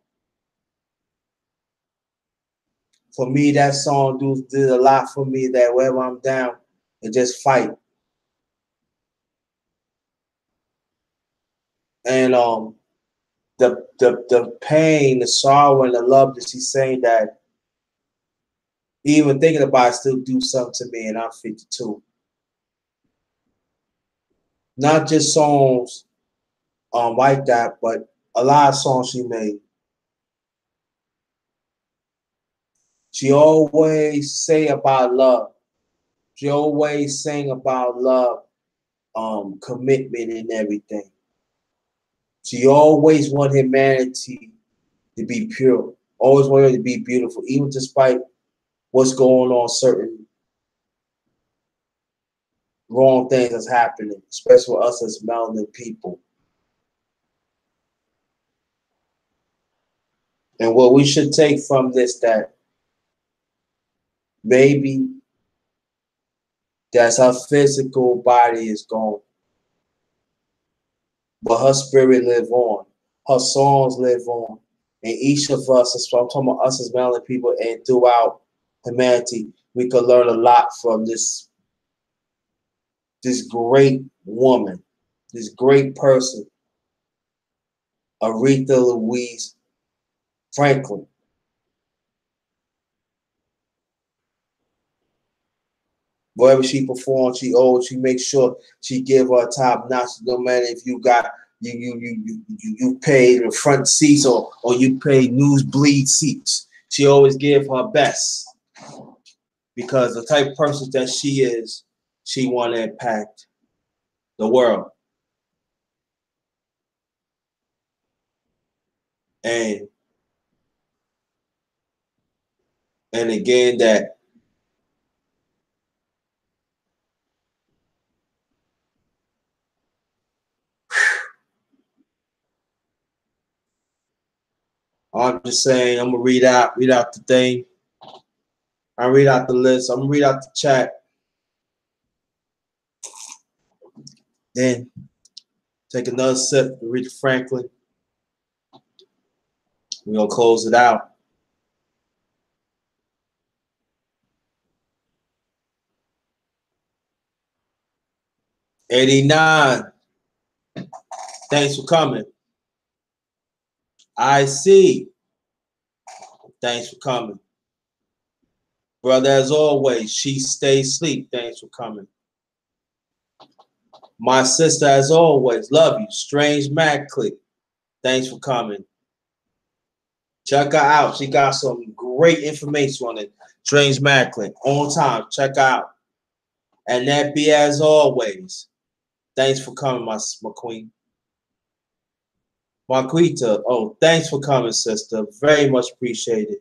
For me, that song did a lot for me. That wherever I'm down, and just fight. And the pain, the sorrow, and the love that she's saying that even thinking about it still do something to me, and I'm 52. Not just songs like that, but a lot of songs she made. She always say about love. She always sang about love, commitment and everything. She always wanted humanity to be pure. Always wanted to be beautiful, even despite what's going on, certain wrong things that's happening, especially with us as melanin people. And what we should take from this that maybe that's her physical body is gone, but her spirit live on. Her songs live on. And each of us, I'm talking about us as melanin people and throughout humanity, we could learn a lot from this great woman, this great person, Aretha Louise Franklin. Wherever she performs, she makes sure she give her top notch. No matter if you got you pay the front seats or you pay nosebleed seats. She always give her best because the type of person that she is, she want to impact the world. And again that I'm just saying I'm gonna read out the thing. I read out the list. I'm gonna read out the chat. Then take another sip to read Franklin. We're gonna close it out. '89. Thanks for coming. I see. Thanks for coming. Brother, as always, she stays asleep. Thanks for coming. My sister, as always, love you. Strange Mad Click. Thanks for coming. Check her out. She got some great information on it. Strange Mad Click. On time. Check her out. And that be as always. Thanks for coming, my queen. Marquita, oh, thanks for coming, sister. Very much appreciated.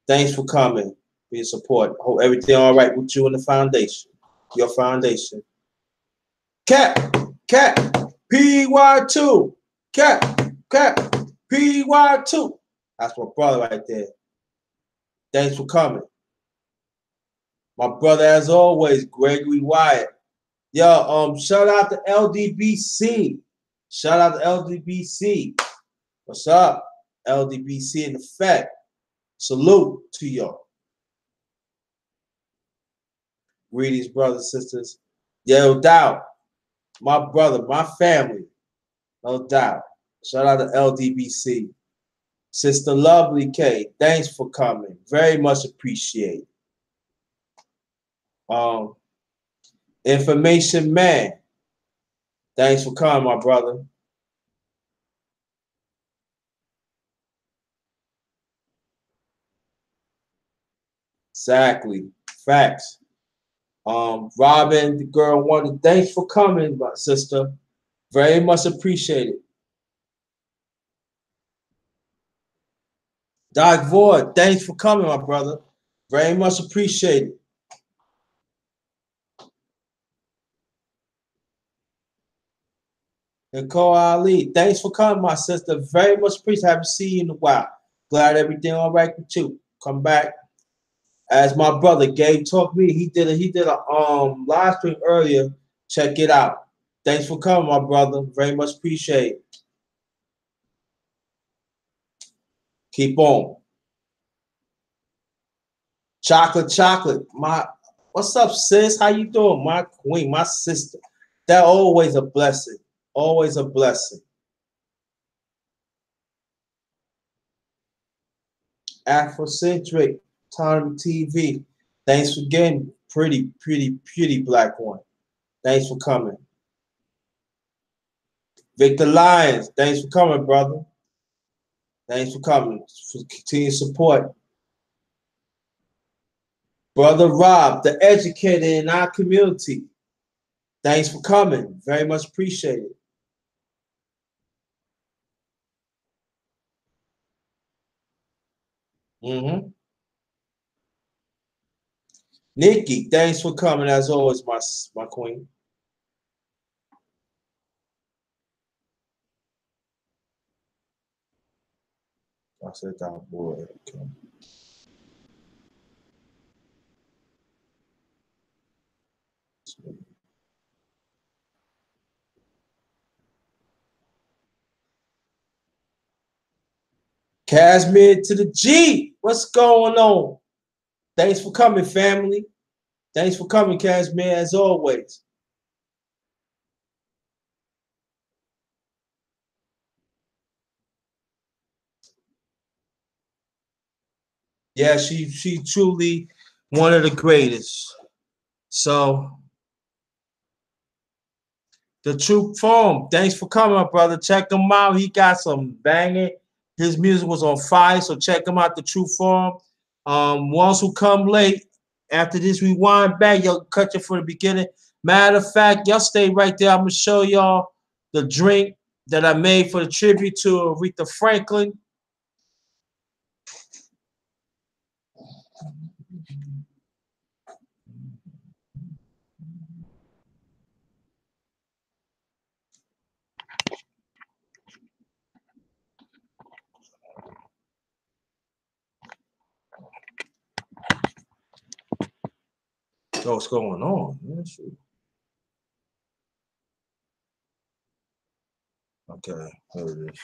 Thanks for coming, for your support. Hope everything all right with you and the foundation. Your foundation. Cat. PY2. Cap. PY2. That's my brother right there. Thanks for coming. My brother, as always, Gregory Wyatt. Yo, shout out to LDBC. Shout out to LDBC. What's up? LDBC in effect. Salute to y'all. Greetings, brothers and sisters. No doubt. My brother, my family. No doubt. Shout out to LDBC. Sister Lovely K, thanks for coming. Very much appreciated. Information Man, thanks for coming, my brother. Exactly. Facts. Robin, the girl wanted, thanks for coming, my sister. Very much appreciated. Doc Void, thanks for coming, my brother. Very much appreciated. Nicole Ali, thanks for coming, my sister. Very much appreciated. Haven't seen you in a while. Glad everything all right with you. Come back. As my brother Gabe talked to me, he did a live stream earlier. Check it out. Thanks for coming, my brother. Very much appreciate it. Keep on. Chocolate. What's up, sis? How you doing? My queen, my sister. That always a blessing. Always a blessing. Afrocentric Time TV. Thanks for getting pretty black one. Thanks for coming. Victor Lyons, thanks for coming, brother. Thanks for coming. For continued support. Brother Rob, the educator in our community. Thanks for coming. Very much appreciated. Nikki, thanks for coming as always, my queen. I said that boy. Okay. Casimir to the G. What's going on? Thanks for coming, family. Thanks for coming, Casimir, as always. Yeah, she truly one of the greatest. So the True Form, thanks for coming, my brother. Check him out. He got some banging. His music was on fire, so check him out. The True Form. Ones who come late, after this rewind back, y'all cut you for the beginning. Matter of fact, y'all stay right there. I'm gonna show y'all the drink that I made for the tribute to Aretha Franklin. Oh, what's going on? Yeah, sure. Okay, here it is.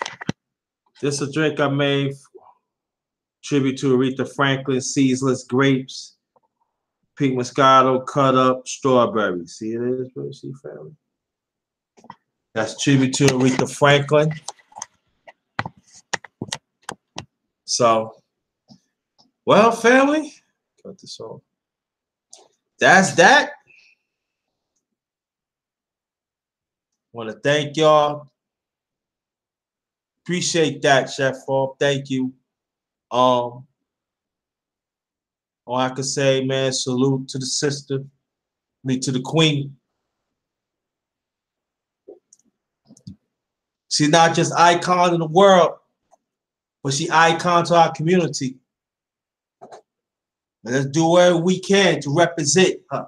This is a drink I made tribute to Aretha Franklin, seedless grapes, pink Moscato, cut up strawberries. See it is, bro? See, family? That's tribute to Aretha Franklin. So, well, family, cut this off. That's that. Want to thank y'all. Appreciate that, Chef Bob. Thank you. All I could say, man, salute to the sister, to the queen. She's not just icon in the world, but she icon to our community. And let's do whatever we can to represent her.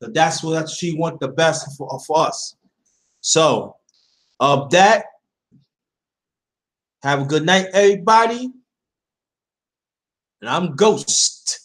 So that's what she wants the best for us. So Of that, have a good night, everybody. And I'm Ghost.